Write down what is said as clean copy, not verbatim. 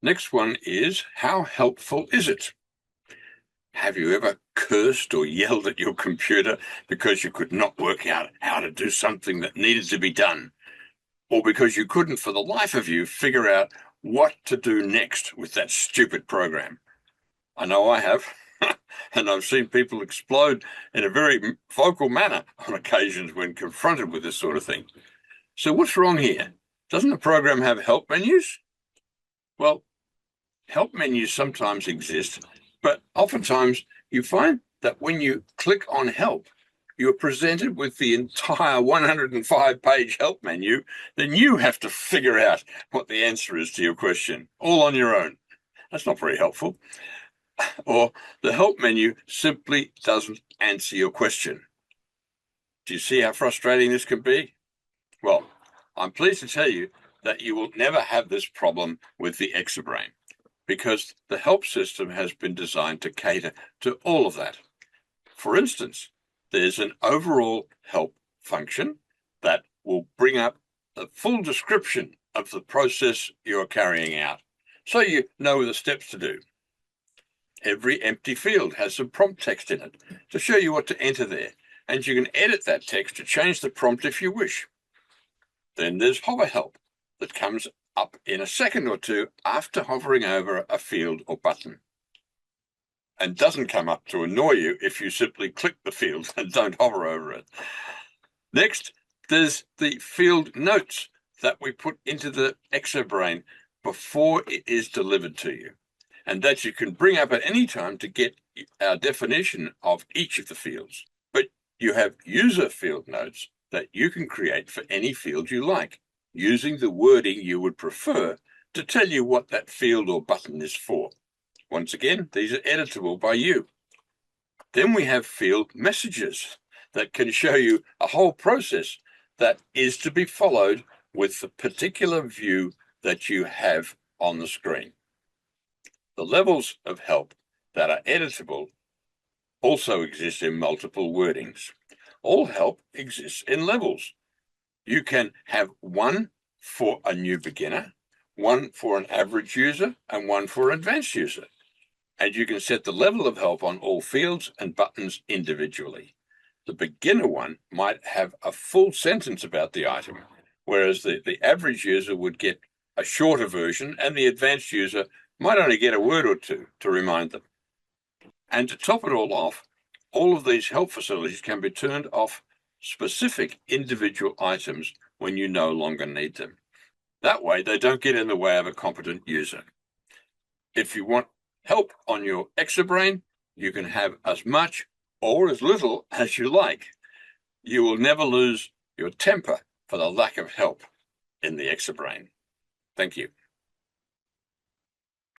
Next one is, how helpful is it? Have you ever cursed or yelled at your computer because you could not work out how to do something that needed to be done? Or because you couldn't for the life of you figure out what to do next with that stupid program? I know I have, and I've seen people explode in a very vocal manner on occasions when confronted with this sort of thing. So what's wrong here? Doesn't the program have help menus? Well, help menus sometimes exist, but oftentimes you find that when you click on help, you're presented with the entire 105-page help menu. Then you have to figure out what the answer is to your question, all on your own. That's not very helpful. Or the help menu simply doesn't answer your question. Do you see how frustrating this can be? Well, I'm pleased to tell you that you will never have this problem with the ExoBrain, because the help system has been designed to cater to all of that. For instance, there's an overall help function that will bring up a full description of the process you're carrying out, so you know the steps to do. Every empty field has some prompt text in it to show you what to enter there, and you can edit that text to change the prompt if you wish. Then there's hover help that comes up in a second or two after hovering over a field or button, and doesn't come up to annoy you if you simply click the field and don't hover over it. Next, there's the field notes that we put into the ExoBrain before it is delivered to you, and that you can bring up at any time to get our definition of each of the fields. But you have user field notes that you can create for any field you like, using the wording you would prefer to tell you what that field or button is for. Once again, these are editable by you. Then we have field messages that can show you a whole process that is to be followed with the particular view that you have on the screen. The levels of help that are editable also exist in multiple wordings. All help exists in levels. You can have one for a new beginner, one for an average user, and one for an advanced user. And you can set the level of help on all fields and buttons individually. The beginner one might have a full sentence about the item, whereas the average user would get a shorter version, and the advanced user might only get a word or two to remind them. And to top it all off, all of these help facilities can be turned off specific individual items when you no longer need them. That way, they don't get in the way of a competent user. If you want help on your ExoBrain, you can have as much or as little as you like. You will never lose your temper for the lack of help in the ExoBrain. Thank you.